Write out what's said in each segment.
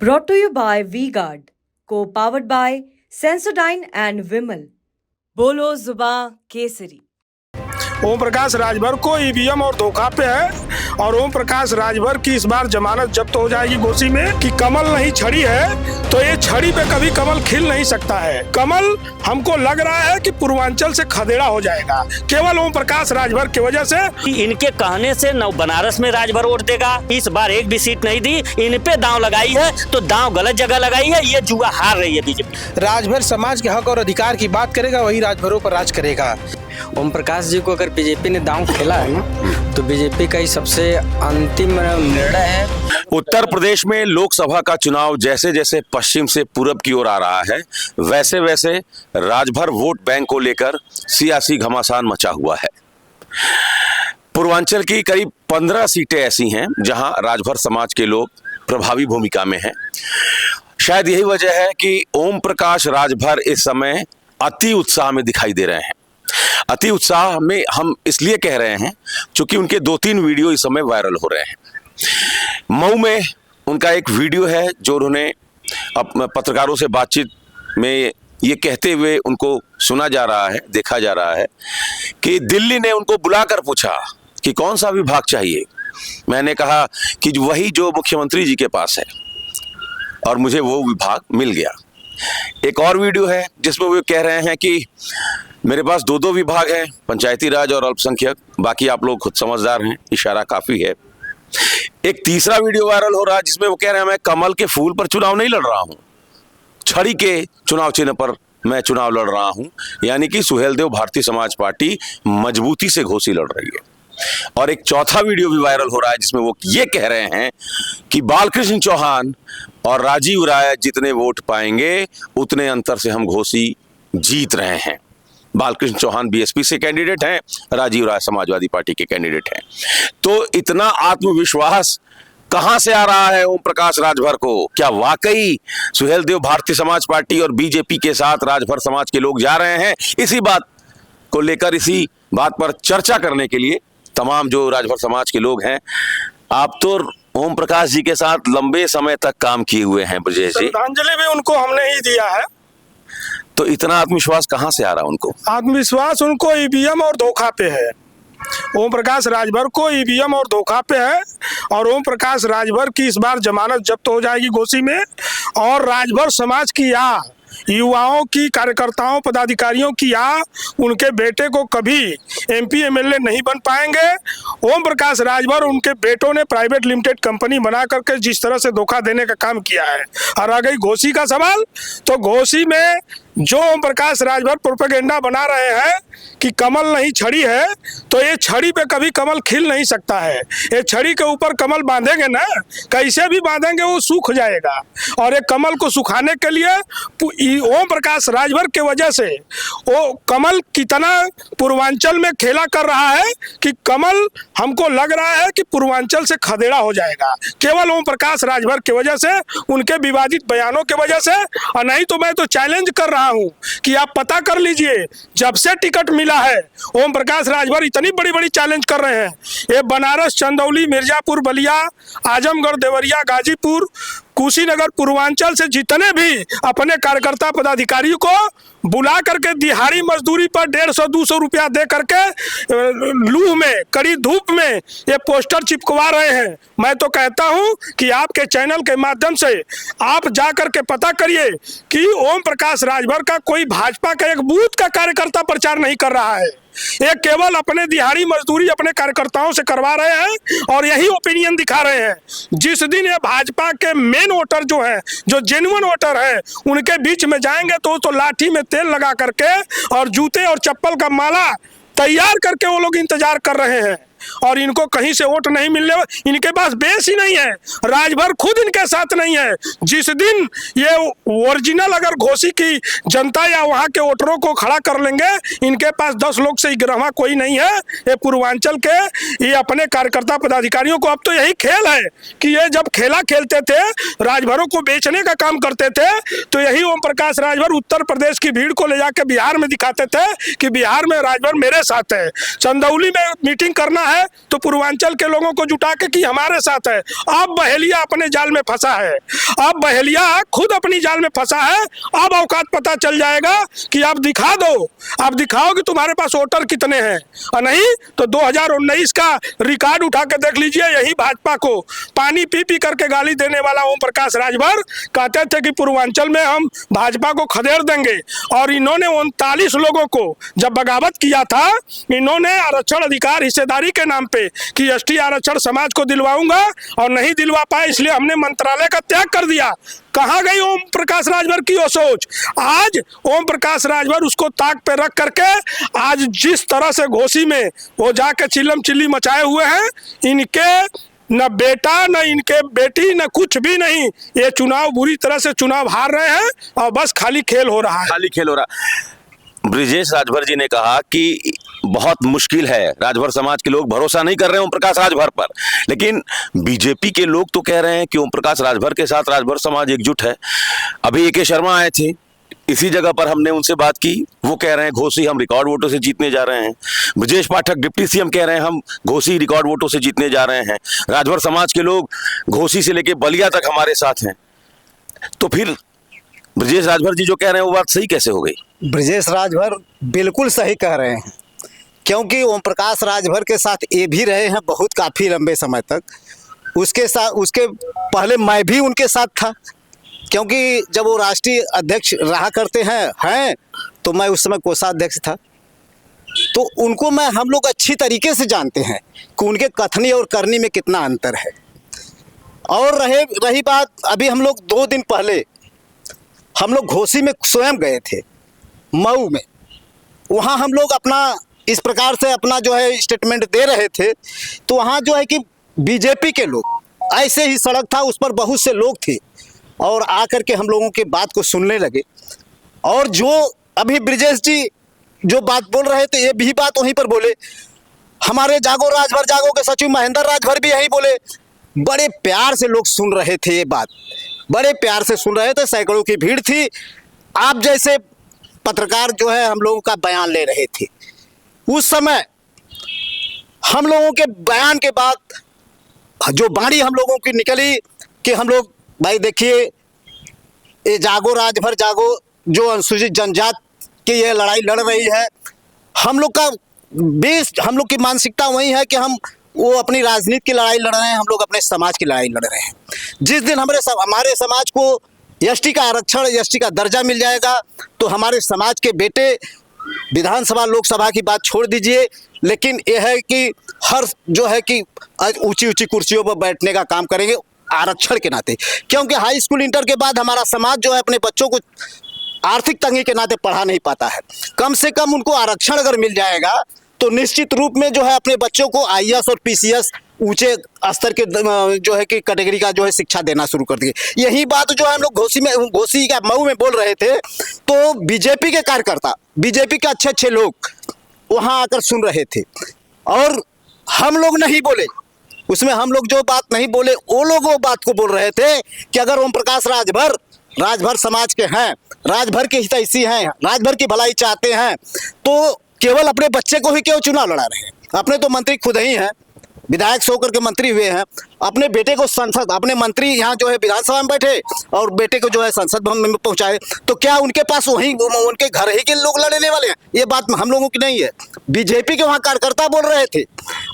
Brought to you by V-Guard, co-powered by Sensodyne and Vimal. बोलो जुबां केसरी। ओम प्रकाश राजभर को EVM और धोखा पे है और ओम प्रकाश राजभर की इस बार जमानत जब्त हो जाएगी घोसी में कि कमल नहीं छड़ी है तो ये छड़ी पे कभी कमल खिल नहीं सकता है। कमल हमको लग रहा है कि पूर्वांचल से खदेड़ा हो जाएगा केवल ओम प्रकाश राजभर की वजह से। इनके कहने से न बनारस में राजभर वोट देगा, इस बार एक भी सीट नहीं दी, इन पे दांव लगाई है तो दांव गलत जगह लगाई है, ये जुआ हार रही है बीजेपी। राजभर समाज के हक और अधिकार की बात करेगा, वही राजभरों पर राज करेगा। ओम प्रकाश जी को अगर बीजेपी ने दांव खेला है ना तो बीजेपी का ही सबसे अंतिम निर्णय है। उत्तर प्रदेश में लोकसभा का चुनाव जैसे जैसे पश्चिम से पूरब की ओर आ रहा है वैसे वैसे राजभर वोट बैंक को लेकर सियासी घमासान मचा हुआ है। पूर्वांचल की करीब 15 सीटें ऐसी हैं जहां राजभर समाज के लोग प्रभावी भूमिका में हैं। शायद यही वजह है कि ओम प्रकाश राजभर इस समय अति उत्साह में दिखाई दे रहे हैं। अति उत्साह में हम इसलिए कह रहे हैं क्योंकि उनके 2-3 वीडियो इस समय वायरल हो रहे हैं। मऊ में उनका एक वीडियो है जो उन्होंने पत्रकारों से बातचीत में ये कहते हुए उनको सुना जा रहा है, देखा जा रहा है कि दिल्ली ने उनको बुलाकर पूछा कि कौन सा विभाग चाहिए। मैंने कहा कि वही जो मुख्यमंत्री जी के पास है और मुझे वो विभाग मिल गया। एक और वीडियो है जिसमें वो कह रहे हैं कि मेरे पास 2 विभाग हैं, पंचायती राज और अल्पसंख्यक, बाकी आप लोग खुद समझदार हैं, इशारा काफी है। एक तीसरा वीडियो वायरल हो रहा है जिसमें वो कह रहे हैं मैं कमल के फूल पर चुनाव नहीं लड़ रहा हूं, छड़ी के चुनाव चिन्ह पर मैं चुनाव लड़ रहा हूं, यानी कि सुहेलदेव भारतीय समाज पार्टी मजबूती से घोसी लड़ रही है। और एक चौथा वीडियो भी वायरल हो रहा है जिसमें वो ये कह रहे हैं कि बालकृष्ण चौहान और राजीव राय जितने वोट पाएंगे उतने अंतर से हम घोसी जीत रहे हैं। बालकृष्ण चौहान बीएसपी से कैंडिडेट हैं, राजीव राय समाजवादी पार्टी के कैंडिडेट हैं। तो इतना आत्मविश्वास कहां से आ रहा है ओम प्रकाश राजभर को? क्या वाकई सुहेलदेव भारतीय समाज पार्टी और बीजेपी के साथ राजभर समाज के लोग जा रहे हैं? इसी बात को लेकर, इसी बात पर चर्चा करने के लिए तमाम जो राजभर समाज के लोग हैं, आप तो ओम प्रकाश जी के साथ लंबे समय तक काम किए हुए हैं ब्रजेश जी, श्रद्धांजलि भी उनको हमने ही दिया है, तो इतना आत्मविश्वास कहां से आ रहा है उनको? आत्मविश्वास उनको ईवीएम और धोखा पे है। ओम प्रकाश राजभर को ईवीएम और धोखा पे है और ओम प्रकाश राजभर की इस बार जमानत जब्त हो जाएगी घोसी में। और राजभर समाज की युवाओं की, कार्यकर्ताओं, पदाधिकारियों की उनके बेटे को कभी एमपी एमएलए नहीं बन पाएंगे। ओम प्रकाश राजभर उनके बेटों ने प्राइवेट लिमिटेड कंपनी बना करके जिस तरह से धोखा देने का काम किया है। और आ गई घोसी का सवाल, तो घोसी में जो ओम प्रकाश राजभर प्रोपेगेंडा बना रहे हैं कि कमल नहीं छड़ी है तो ये छड़ी पे कभी कमल खिल नहीं सकता है। ये छड़ी के ऊपर कमल बांधेंगे ना, कैसे भी बांधेंगे वो सूख जाएगा। और ये कमल को सुखाने के लिए ओम प्रकाश राजभर के वजह से वो कमल कितना पूर्वांचल में खेला कर रहा है कि कमल हमको लग रहा है कि पूर्वांचल से खदेड़ा हो जाएगा केवल ओम प्रकाश राजभर की वजह से, उनके विवादित बयानों की वजह से। और नहीं तो मैं तो चैलेंज कर रहा हूं कि आप पता कर लीजिए, जब से टिकट मिला है ओम प्रकाश राजभर इतनी बड़ी बड़ी चैलेंज कर रहे हैं। ये बनारस, चंदौली, मिर्जापुर, बलिया, आजमगढ़, देवरिया, गाजीपुर, कुशीनगर, पूर्वांचल से जितने भी अपने कार्यकर्ता पदाधिकारियों को बुला करके दिहाड़ी मजदूरी पर 150-200 रुपया दे करके लू में, कड़ी धूप में ये पोस्टर चिपकवा रहे हैं। मैं तो कहता हूं कि आपके चैनल के माध्यम से आप जा करके पता करिए कि ओम प्रकाश राजभर का कोई भाजपा का एक बूथ का कार्यकर्ता प्रचार नहीं कर रहा है। ये केवल अपने दिहाड़ी मजदूरी अपने कार्यकर्ताओं से करवा रहे हैं और यही ओपिनियन दिखा रहे हैं। जिस दिन ये भाजपा के मेन वोटर जो है, जो जेन्युइन वोटर है, उनके बीच में जाएंगे तो लाठी में तेल लगा करके और जूते और चप्पल का माला तैयार करके वो लोग इंतजार कर रहे हैं। और इनको कहीं से वोट नहीं मिलने, इनके पास बेस ही नहीं है। राजभर खुद इनके साथ नहीं है। जिस दिन ये ओरिजिनल अगर घोसी की जनता या वहां के वोटरों को खड़ा कर लेंगे, इनके पास 10 लोग से गिरवा कोई नहीं है। ये पूर्वांचल के ये अपने कार्यकर्ता पदाधिकारियों को अब तो यही खेल है कि ये जब खेला खेलते थे, राजभरों को बेचने का काम करते थे, तो यही ओम प्रकाश राजभर उत्तर प्रदेश की भीड़ को ले जाकर बिहार में दिखाते थे कि बिहार में राजभर मेरे साथ है। चंदौली में मीटिंग करना है तो पूर्वांचल के लोगों को जुटा के कि हमारे साथ है। अब बहेलिया अपने जाल में फंसा है, अब बहेलिया खुद अपनी जाल में फंसा है। अब औकात पता चल जाएगा कि आप दिखा दो, आप दिखाओ कि तुम्हारे पास वोटर कितने हैं, और नहीं तो 2019 का रिकॉर्ड उठा के देख लीजिए। यही भाजपा को पानी पी पी करके गाली देने वाला ओम प्रकाश राजभर कहते थे कि पूर्वांचल में हम भाजपा को खदेड़ देंगे, और इन्होंने 39 लोगों को जब बगावत किया था, इन्होंने आरक्षण अधिकार हिस्सेदारी के नाम पे कि एसटी आरक्षण समाज को दिलवाऊंगा, और नहीं दिलवा पाए इसलिए हमने मंत्रालय का त्याग कर दिया। कहाँ गई ओम प्रकाश राजभर की वो सोच? आज ओम प्रकाश राजभर उसको ताक पे रख करके आज जिस तरह से घोसी में वो जाके चिल्लम चिल्ली मचाए हुए हैं, इनके न बेटा न इनके बेटी न कुछ भी नहीं, ये चुनाव बुरी तरह से चुनाव हार रहे हैं और बस खाली खेल हो रहा है। खाली खेल हो रहा। ब्रिजेश राजभर जी ने कहा कि बहुत मुश्किल है, राजभर समाज के लोग भरोसा नहीं कर रहे हैं ओम प्रकाश राजभर पर, लेकिन बीजेपी के लोग तो कह रहे हैं कि ओम प्रकाश राजभर के साथ राजभर समाज एकजुट है। अभी ए.के. शर्मा आए थे, इसी जगह पर हमने उनसे बात की, वो कह रहे हैं घोसी हम रिकॉर्ड वोटों से जीतने जा रहे हैं। ब्रजेश पाठक डिप्टी सीएम कह रहे हैं हम घोसी रिकॉर्ड वोटों से जीतने जा रहे हैं। राजभर समाज के लोग घोसी से लेकर बलिया तक हमारे साथ हैं। तो फिर ब्रजेश राजभर जी जो कह रहे हैं वो बात सही कैसे हो गई? ब्रजेश राजभर बिल्कुल सही कह रहे हैं, क्योंकि ओम प्रकाश राजभर के साथ ये भी रहे हैं बहुत काफ़ी लंबे समय तक। उसके पहले मैं भी उनके साथ था, क्योंकि जब वो राष्ट्रीय अध्यक्ष रहा करते हैं तो मैं उस समय कोषाध्यक्ष था। तो उनको हम लोग अच्छी तरीके से जानते हैं कि उनके कथनी और करनी में कितना अंतर है। और रही बात, अभी हम लोग 2 दिन पहले हम लोग घोसी में स्वयं गए थे, मऊ में। वहाँ हम लोग अपना इस प्रकार से अपना जो है स्टेटमेंट दे रहे थे, तो वहाँ जो है कि बीजेपी के लोग, ऐसे ही सड़क था उस पर बहुत से लोग थे, और आकर के हम लोगों की बात को सुनने लगे। और जो अभी ब्रिजेश जी जो बात बोल रहे थे, ये भी बात वहीं पर बोले। हमारे जागो राजभर जागो के सचिव महेंद्र राजभर भी यही बोले। बड़े प्यार से लोग सुन रहे थे, ये बात बड़े प्यार से सुन रहे थे, सैकड़ों की भीड़ थी। आप जैसे पत्रकार जो है हम लोगों का बयान ले रहे थे। उस समय हम लोगों के बयान के बाद जो बाणी हम लोगों की निकली कि हम लोग, भाई देखिए, ये जागो राजभर जागो जो अनुसूचित जनजाति की ये लड़ाई लड़ रही है, हम लोग का बेस, हम लोग की मानसिकता वही है कि हम वो अपनी राजनीति की लड़ाई लड़ रहे हैं, हम लोग अपने समाज की लड़ाई लड़ रहे हैं। जिस दिन हमारे समाज को एसटी का आरक्षण, एसटी का दर्जा मिल जाएगा, तो हमारे समाज के बेटे विधानसभा लोकसभा की बात छोड़ दीजिए, लेकिन यह है कि हर जो है कि ऊंची ऊंची कुर्सियों पर बैठने का काम करेंगे आरक्षण के नाते। क्योंकि हाई स्कूल इंटर के बाद हमारा समाज जो है अपने बच्चों को आर्थिक तंगी के नाते पढ़ा नहीं पाता है। कम से कम उनको आरक्षण अगर मिल जाएगा तो निश्चित रूप में जो है अपने बच्चों को आईएएस और पीसीएस ऊंचे स्तर के जो है कि कैटेगरी का जो है शिक्षा देना शुरू कर दिए। यही बात जो है हम लोग घोसी का मऊ में बोल रहे थे, तो बीजेपी के कार्यकर्ता, बीजेपी के अच्छे लोग वहां आकर सुन रहे थे, और हम लोग नहीं बोले उसमें। हम लोग जो बात नहीं बोले, वो लोग वो बात को बोल रहे थे कि अगर ओम प्रकाश राजभर समाज के हैं, राजभर के हितैषी हैं, राजभर की भलाई चाहते हैं, तो केवल अपने बच्चे को ही क्यों चुनाव लड़ा रहे हैं? अपने तो मंत्री खुद ही हैं, विधायक से होकर के मंत्री हुए हैं, अपने बेटे को संसद, अपने मंत्री यहाँ जो है विधानसभा में बैठे और बेटे को जो है संसद भवन में पहुंचाए, तो क्या उनके पास वहीं उनके घर ही के लोग लड़ने वाले हैं? ये बात हम लोगों की नहीं है। बीजेपी के वहाँ कार्यकर्ता बोल रहे थे,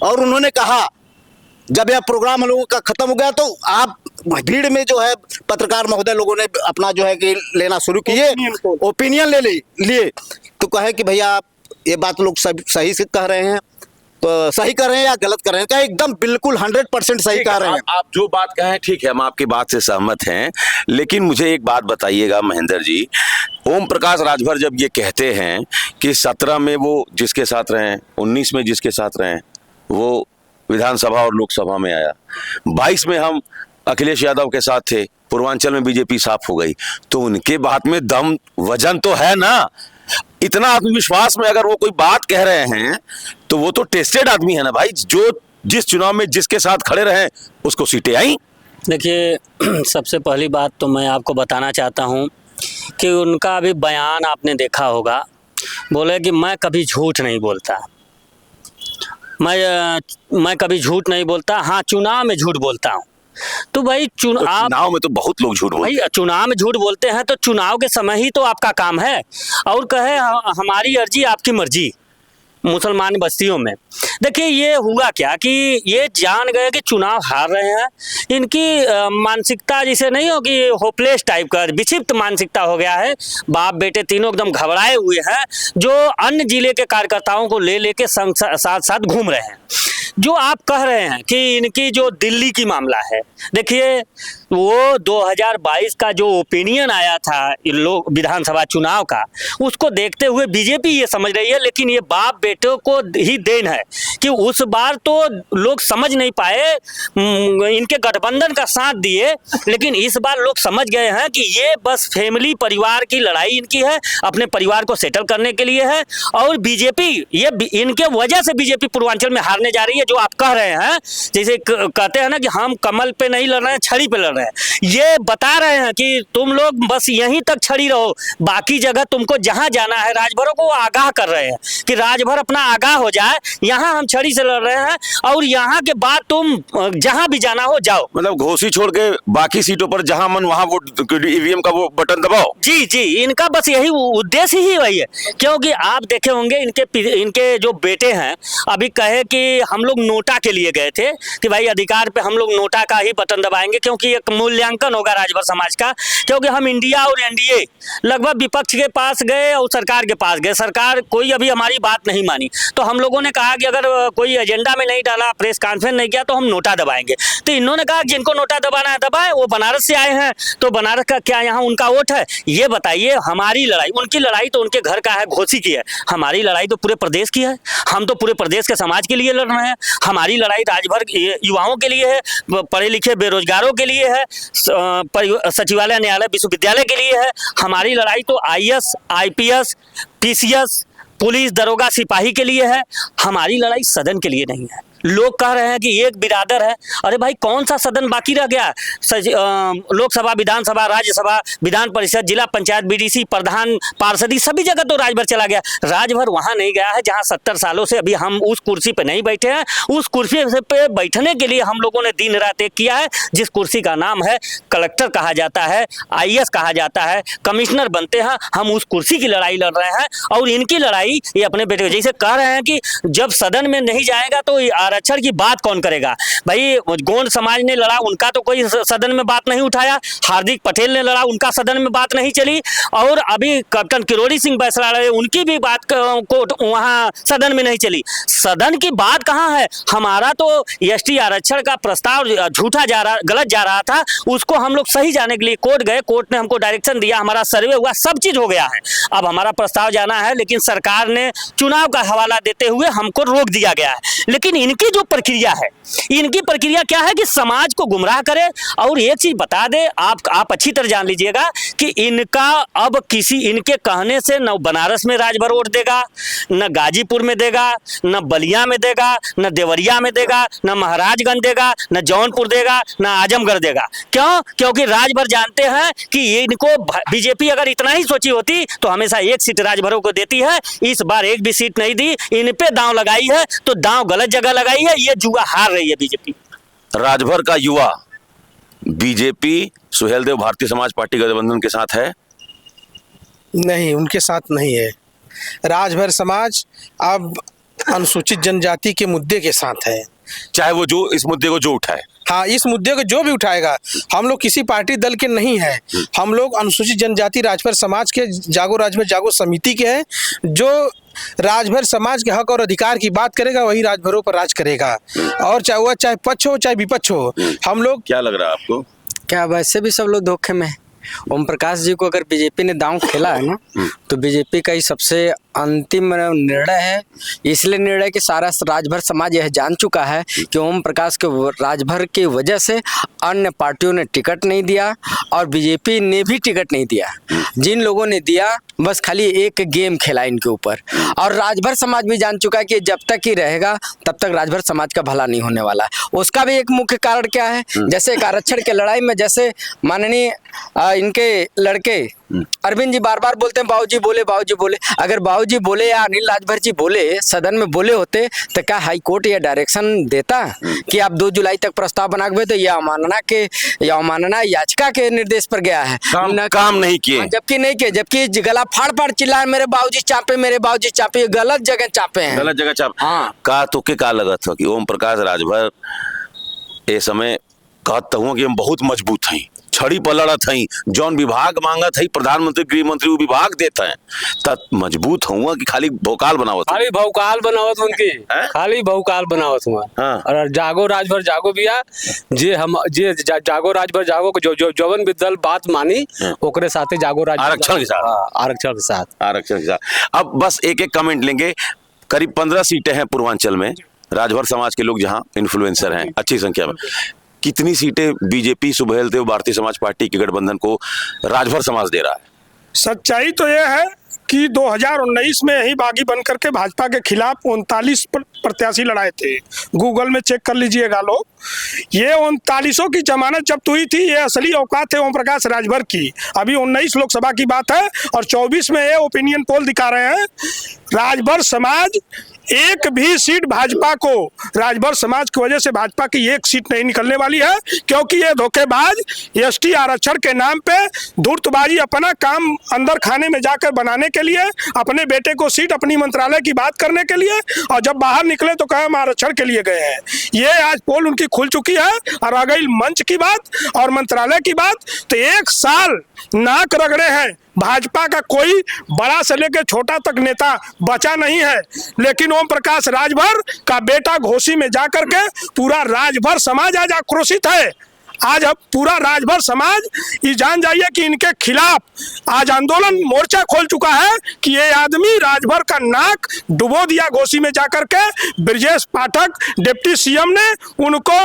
और उन्होंने कहा जब यह प्रोग्राम हम लोगों का खत्म हो गया तो आप भीड़ में जो है पत्रकार महोदय लोगों ने अपना जो है कि लेना शुरू किए, ओपिनियन लिए, तो कहे कि भैया आप ये बात लोग सही से कह रहे हैं, तो सही कर रहे हैं या गलत कर रहे हैं? क्या एकदम बिल्कुल 100% सही कह रहे हैं। आप जो बात कहें ठीक है, हम आपकी बात से सहमत हैं, लेकिन मुझे एक बात बताइएगा महेंद्र जी, ओम प्रकाश राजभर जब ये कहते हैं कि 17 में वो जिसके साथ रहे, 19 में जिसके साथ रहे, वो विधानसभा और लोकसभा में आया, 22 में हम अखिलेश यादव के साथ थे, पूर्वांचल में बीजेपी साफ हो गई, तो उनके बात में दम वजन तो है ना? इतना आत्मविश्वास में अगर वो कोई बात कह रहे हैं तो वो तो टेस्टेड आदमी है ना भाई, जो जिस चुनाव में जिसके साथ खड़े रहे उसको सीटें आई। देखिए, सबसे पहली बात तो मैं आपको बताना चाहता हूं कि उनका अभी बयान आपने देखा होगा, बोले कि मैं कभी झूठ नहीं बोलता। मैं कभी झूठ नहीं बोलता। हाँ, चुनाव में झूठ बोलता हूँ। तो भाई चुनाव में तो बहुत लोग झूठ बोलते हैं। भाई चुनाव में झूठ बोलते हैं तो चुनाव के समय ही तो आपका काम है। और कहे हमारी अर्जी आपकी मर्जी मुसलमान बस्तियों में। देखिए ये हुआ क्या कि ये जान गए कि चुनाव हार रहे हैं। इनकी मानसिकता जैसे नहीं हो कि होपलेस टाइप का विक्षिप्त मानसिकता हो गया है। बाप बेटे तीनों एकदम घबराए हुए हैं, जो अन्य जिले के कार्यकर्ताओं को ले लेके साथ साथ घूम रहे हैं। जो आप कह रहे हैं कि इनकी जो दिल्ली की मामला है, देखिए वो 2022 का जो ओपिनियन आया था लोग विधानसभा चुनाव का, उसको देखते हुए बीजेपी ये समझ रही है, लेकिन ये बाप बेटों को ही देन है कि उस बार तो लोग समझ नहीं पाए, इनके गठबंधन का साथ दिए, लेकिन इस बार लोग समझ गए हैं कि ये बस फैमिली परिवार की लड़ाई इनकी है, अपने परिवार को सेटल करने के लिए है। और बीजेपी ये इनके वजह से बीजेपी पूर्वांचल में हारने जा रही है। जो आप कह रहे हैं, जैसे कहते हैं ना कि हम कमल पे नहीं लड़ रहे हैं, छड़ी पे लड़ रहे हैं, ये बता रहे हैं कि तुम लोग बस यहीं तक छड़ी रहो, बाकी जगह तुमको जहां जाना है। राजभरों को आगाह कर रहे हैं कि राजभर अपना आगाह हो जाए, यहाँ हम छड़ी से लड़ रहे हैं और यहाँ के बाद तुम जहां भी जाना हो जाओ। मतलब घोसी छोड़ के बाकी सीटों पर जहां मन वहां वोट ईवीएम का वो बटन दबाओ। जी जी, इनका बस यही उद्देश्य ही वही है। क्योंकि आप देखे होंगे इनके जो बेटे हैं, अभी कहे कि हम लोग नोटा के लिए गए थे कि भाई अधिकार पे हम लोग नोटा का ही बटन दबाएंगे, क्योंकि एक मूल्यांकन होगा राजभर समाज का। क्योंकि हम इंडिया और एनडीए लगभग विपक्ष के पास गए और सरकार के पास गए, सरकार कोई अभी हमारी बात नहीं मानी। तो हम लोगों ने कहा कि अगर कोई एजेंडा में नहीं डाला, प्रेस कॉन्फ्रेंस नहीं किया, तो हम नोटा दबाएंगे। तो इन्होंने कहा जिनको नोटा दबाना है दबाए, वो बनारस से आए हैं तो बनारस का क्या यहाँ उनका वोट है? ये बताइए। हमारी लड़ाई, उनकी लड़ाई तो उनके घर का है, घोसी की है। हमारी लड़ाई तो पूरे प्रदेश की है। हम तो पूरे प्रदेश के समाज के लिए लड़ रहे हैं। हमारी लड़ाई राजभर युवाओं के लिए है, पढ़े लिखे बेरोजगारों के लिए है, सचिवालय न्यायालय विश्वविद्यालय के लिए है। हमारी लड़ाई तो आईएएस आईपीएस पीसीएस पुलिस दरोगा सिपाही के लिए है। हमारी लड़ाई सदन के लिए नहीं है। लोग कह रहे हैं कि एक बिरादर है। अरे भाई कौन सा सदन बाकी रह गया? लोकसभा, विधानसभा, राज्यसभा, विधान परिषद, जिला पंचायत, बीडीसी, प्रधान, पार्षदी, सभी जगह तो राजभर चला गया। राजभर वहां नहीं गया है जहां 70 सालों से अभी हम उस कुर्सी पे नहीं बैठे हैं। उस कुर्सी पे बैठने के लिए हम लोगों ने दिन रात एक किया है, जिस कुर्सी का नाम है कलेक्टर कहा जाता है, आईएएस कहा जाता है, कमिश्नर बनते हैं। हम उस कुर्सी की लड़ाई लड़ रहे हैं और इनकी लड़ाई ये अपने बेटे, जैसे कह रहे हैं कि जब सदन में नहीं जाएगा तो आरक्षण की बात कौन करेगा? भाई गोंड समाज ने लड़ा, उनका तो कोई सदन में बात नहीं उठाया। हार्दिक पटेल ने लड़ा, उनका सदन में बात नहीं चली। और अभी कैप्टन किरोड़ी सिंह बैसला रहे, उनकी भी बात को वहां सदन में नहीं चली। सदन की बात कहां है? हमारा तो एसटी आरक्षण का प्रस्ताव झूठा जा रहा, गलत जा रहा था, उसको हम लोग सही जाने के लिए कोर्ट गए। कोर्ट ने हमको डायरेक्शन दिया, हमारा सर्वे हुआ, सब चीज हो गया है। अब हमारा प्रस्ताव जाना है, लेकिन सरकार ने चुनाव का हवाला देते हुए हमको रोक दिया गया है। लेकिन इनकी जो प्रक्रिया है, इनकी प्रक्रिया क्या है कि समाज को गुमराह करे। और एक चीज बता दे, आप अच्छी तरह जान लीजिएगा कि इनका अब किसी इनके कहने से न बनारस में राजभर वोट देगा, न गाजीपुर में देगा, न बलिया में देगा, न देवरिया में देगा, न महाराजगंज देगा, न जौनपुर देगा, न आजमगढ़ देगा। क्यों? क्योंकि राजभर जानते हैं कि इनको बीजेपी अगर इतना ही सोची होती तो हमेशा एक सीट राजभरों को देती है। इस बार एक भी सीट नहीं दी, इन पे दांव लगाई है, तो दांव गलत जगह लगाई है। ये जुआ हार रही है बीजेपी। राजभर का युवा बीजेपी सुहेलदेव भारतीय समाज पार्टी गठबंधन के साथ है? नहीं, उनके साथ नहीं है। राजभर समाज अब अनुसूचित जनजाति के मुद्दे के साथ है। चाहे वो जो इस मुद्दे को जो उठाए। हाँ, इस मुद्दे को जो भी उठाएगा, हम लोग किसी पार्टी दल के नहीं है। हम लोग अनुसूचित जनजाति राजभर समाज के जागो राजभर जागो समिति के हैं। जो राजभर समाज के हक और अधिकार की बात करेगा वही राजभरों पर राज करेगा। और चाहे वह चाहे पक्ष हो चाहे विपक्ष हो, हम लोग। क्या लग रहा है आपको? क्या वैसे भी सब लोग धोखे में? ओम प्रकाश जी को अगर बीजेपी ने दांव खेला है ना, तो बीजेपी का ही सबसे अंतिम निर्णय है। इसलिए निर्णय कि सारा राजभर समाज यह जान चुका है कि ओम प्रकाश के राजभर की वजह से अन्य पार्टियों ने टिकट नहीं दिया और बीजेपी ने भी टिकट नहीं दिया। जिन लोगों ने दिया बस खाली एक गेम खेला इनके ऊपर। और राजभर समाज भी जान चुका है कि जब तक ही रहेगा तब तक राजभर समाज का भला नहीं होने वाला है। उसका भी एक मुख्य कारण क्या है? जैसे एक आरक्षण के लड़ाई में जैसे माननीय इनके लड़के अरविंद जी बार बार बोलते हैं बाबूजी बोले, बाबूजी बोले। अगर बाबूजी बोले या अनिल राजभर जी बोले, सदन में बोले होते तो क्या हाई कोर्ट ये डायरेक्शन देता कि आप 2 जुलाई तक प्रस्ताव बनाओगे? तो यह अवमानना याचिका के निर्देश पर गया है, काम नहीं किए। जबकि नहीं किए, जबकि गला फाड़ फाड़ चिल्लाए मेरे बाबूजी चापे, मेरे बाबूजी चापे। गलत जगह चापे हैं, गलत जगह चाप। हाँ। का तो के का लगा था कि ओम प्रकाश राजभर ए समय कहता हूँ कि हम बहुत मजबूत हैं, छड़ी पलड़त हैं, जौन विभाग मांगत है प्रधानमंत्री गृह मंत्री वो विभाग देता है, तब मजबूत हुआ कि खाली भौकाल बनावत? खाली भौकाल बनावत उनकी, खाली भौकाल बनावत हुआ। हाँ। और जागो राजभर जागो बिया, जे जागो राजभर जागो जो जवन विदल बात मानी ओकरे साथे जागो राजभर आरक्षण के साथ, आरक्षण के साथ, आरक्षण के साथ। अब बस एक एक कमेंट लेंगे। करीब 15 सीटें हैं पूर्वांचल में, राजभर समाज के लोग जहां इन्फ्लुएंसर हैं अच्छी संख्या में। कितनी सीटें बीजेपी सुहेल देव भारतीय समाज पार्टी के गठबंधन को राजभर समाज दे रहा है? सच्चाई तो यह है कि 2019 में यही बागी बनकर के भाजपा के खिलाफ 39 प्रत्याशी लड़ाए थे। गूगल में चेक कर लीजिएगा लोग। ये 39 की जमानत जब्त हुई थी। ये असली औकात है ओम प्रकाश राजभर की। अभी 19 लोकसभा की बात है और 24 में ये ओपिनियन पोल दिखा रहे हैं राजभर समाज एक भी सीट भाजपा को, राजभर समाज की वजह से भाजपा की एक सीट नहीं निकलने वाली है, क्योंकि ये धोखेबाज एसटी आरक्षण के नाम पे धूर्तबाजी अपना काम अंदर खाने में जाकर बनाने के लिए, अपने बेटे को सीट अपनी मंत्रालय की बात करने के लिए, और जब बाहर निकले तो कहा हम आरक्षण के लिए गए हैं। ये आज पोल उनकी खुल चुकी है। और आ गई मंच की बात और मंत्रालय की बात, तो 1 साल नाक रगड़े हैं। भाजपा का कोई बड़ा से लेकर छोटा तक नेता बचा नहीं है, लेकिन ओम प्रकाश राजभर का बेटा घोसी में जाकर के पूरा राजभर समाज आज आक्रोशित है। आज अब पूरा राजभर समाज ये जान जाइए कि इनके खिलाफ आज आंदोलन मोर्चा खोल चुका है कि ये आदमी राजभर का नाक डुबो दिया घोसी में जाकर के। ब्रजेश पाठक डिप्टी सीएम ने उनको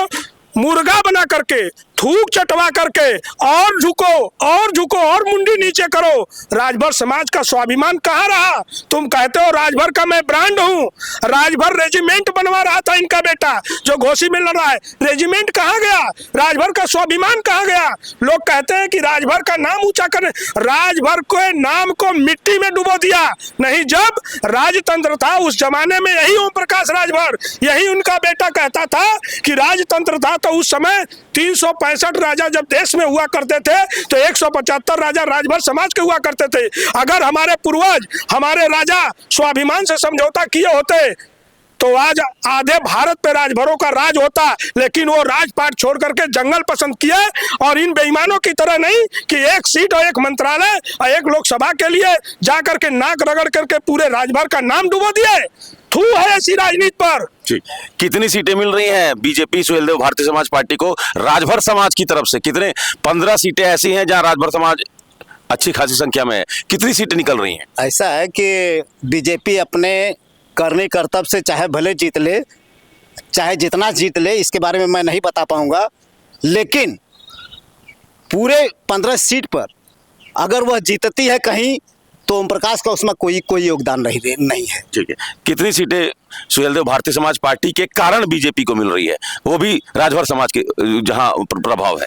मुर्गा बना करके, थूक चटवा करके और झुको और मुंडी नीचे करो। राजभर समाज का स्वाभिमान कहाँ रहा? तुम कहते हो राजभर का मैं ब्रांड हूँ। राजभर रेजिमेंट बनवा रहा था इनका बेटा जो घोसी में लड़ रहा है। रेजिमेंट कहाँ गया? राजभर का स्वाभिमान कहाँ गया? लोग कहते हैं कि राजभर का नाम ऊंचा करने, राजभर के नाम को मिट्टी में डुबो दिया। नहीं, जब राजतंत्र था उस जमाने में यही ओम प्रकाश राजभर, यही उनका बेटा कहता था कि राजतंत्र था। तो उस समय 365 राजा जब देश में हुआ करते थे तो 175 राजा राजभर समाज के हुआ करते थे। अगर हमारे पूर्वज, हमारे राजा स्वाभिमान से समझौता किए होते तो आज आधे भारत पे राजभरों का राज होता, लेकिन वो राजपाट छोड़ करके जंगल पसंद किए। और इन बेईमानों की तरह नहीं कि एक सीट और एक मंत्रालय और एक लोकसभा के लिए जा करके नाक रगड़ करके पूरे राजभर का नाम डुबो दिए। थू है ऐसी राजनीति पर। कितनी सीटें मिल रही हैं बीजेपी सुहेल देव भारतीय समाज पार्टी को राजभर समाज की तरफ से? कितने? 15 सीटें ऐसी हैं जहां राजभर समाज अच्छी खासी संख्या में है। कितनी सीटें निकल रही हैं? ऐसा है कि बीजेपी अपने करने कर्तव्य से चाहे भले जीत ले, चाहे जितना जीत ले, इसके बारे में मैं नहीं बता पाऊंगा, लेकिन पूरे 15 सीट पर अगर वह जीतती है कहीं तो ओम प्रकाश का उसमें कोई योगदान नहीं है। ठीक है। कितनी सीटें सुहेल देव भारतीय समाज पार्टी के कारण बीजेपी को मिल रही है, वो भी राजभर समाज के जहां प्रभाव है?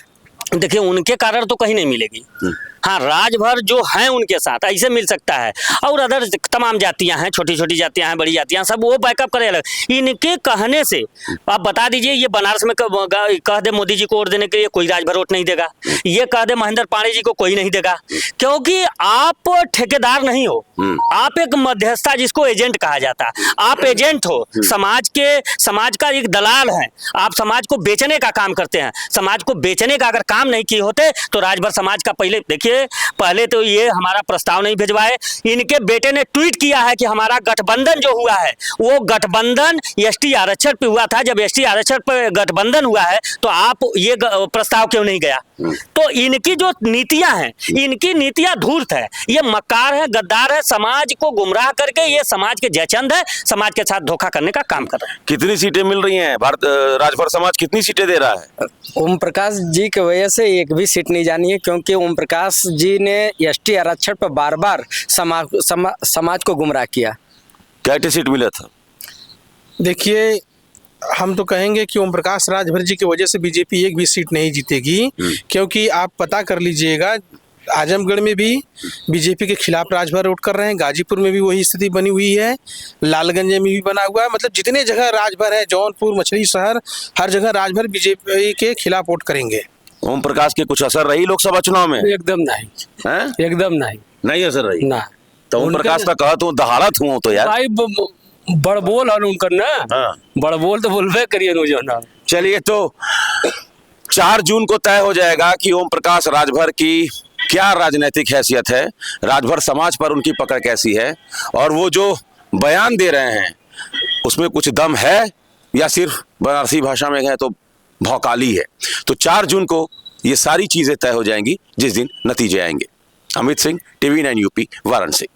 देखिए, उनके कारण तो कहीं नहीं मिलेगी। हाँ, राजभर जो हैं उनके साथ ऐसे मिल सकता है, और अदर तमाम जातियां हैं, छोटी छोटी जातियां हैं, बड़ी जातियां, सब वो बैकअप करे अलग। इनके कहने से आप बता दीजिए, ये बनारस में कह दे मोदी जी को वोट देने के लिए कोई राजभर वोट नहीं देगा। ये कह दे महेंद्र पांडे जी को कोई नहीं देगा, क्योंकि आप ठेकेदार नहीं हो, आप एक मध्यस्थता, जिसको एजेंट कहा जाता है। आप एजेंट हो, समाज का एक दलाल है। आप समाज को बेचने का काम करते हैं। समाज को बेचने का अगर काम नहीं किए होते तो राजभर समाज का पहले तो ये हमारा प्रस्ताव नहीं भिजवाए। इनके बेटे ने ट्वीट किया है कि हमारा गठबंधन जो हुआ है वो गठबंधन एसटी आरक्षण पे हुआ था। जब एसटी आरक्षण पे गठबंधन हुआ है तो आप ये प्रस्ताव क्यों नहीं गया? तो इनकी जो नीतियां हैं, इनकी नीतियां धूर्त है, ये मक्कार है, गद्दार है, समाज को गुमराह करके ये समाज के जयचंद है, समाज के साथ धोखा करने का काम कर रहे हैं। कितनी सीटें मिल रही हैं? राजभर समाज कितनी सीटें दे रहा है? ओम प्रकाश जी की वजह से एक भी सीट नहीं जानी है, क्योंकि ओम प्रकाश जी ने एसटी आरक्षण पर बार बार समाज को गुमराह किया। क्या सीट मिला था? देखिए, हम तो कहेंगे कि ओम प्रकाश राजभर जी की वजह से बीजेपी एक भी सीट नहीं जीतेगी, क्योंकि आप पता कर लीजिएगा आजमगढ़ में भी बीजेपी के खिलाफ राजभर वोट कर रहे हैं, गाजीपुर में भी वही स्थिति बनी हुई है, लालगंज में भी बना हुआ है। मतलब जितने जगह राजभर है, जौनपुर, मछली शहर, हर जगह राजभर बीजेपी के खिलाफ वोट करेंगे। ओम प्रकाश के कुछ असर रही लोकसभा चुनाव में? एकदम नहीं, हैं? एकदम नहीं, नहीं असर रही ना। तो ओम प्रकाश का कहा तो दहाड़त हुआ तो यार भाई बड़बोल है उनकर ना, हाँ। बड़बोल तो बोलबे करिए नु जो ना। चलिए, तो 4 जून को तय हो जाएगा कि ओम प्रकाश राजभर की क्या राजनीतिक हैसियत है, राजभर समाज पर उनकी पकड़ कैसी है, और वो जो बयान दे रहे हैं उसमें कुछ दम है या सिर्फ बनारसी भाषा में है तो भौकाली है। तो 4 जून को ये सारी चीजें तय हो जाएंगी जिस दिन नतीजे आएंगे। Amit Singh, TV9 UP, Varanasi.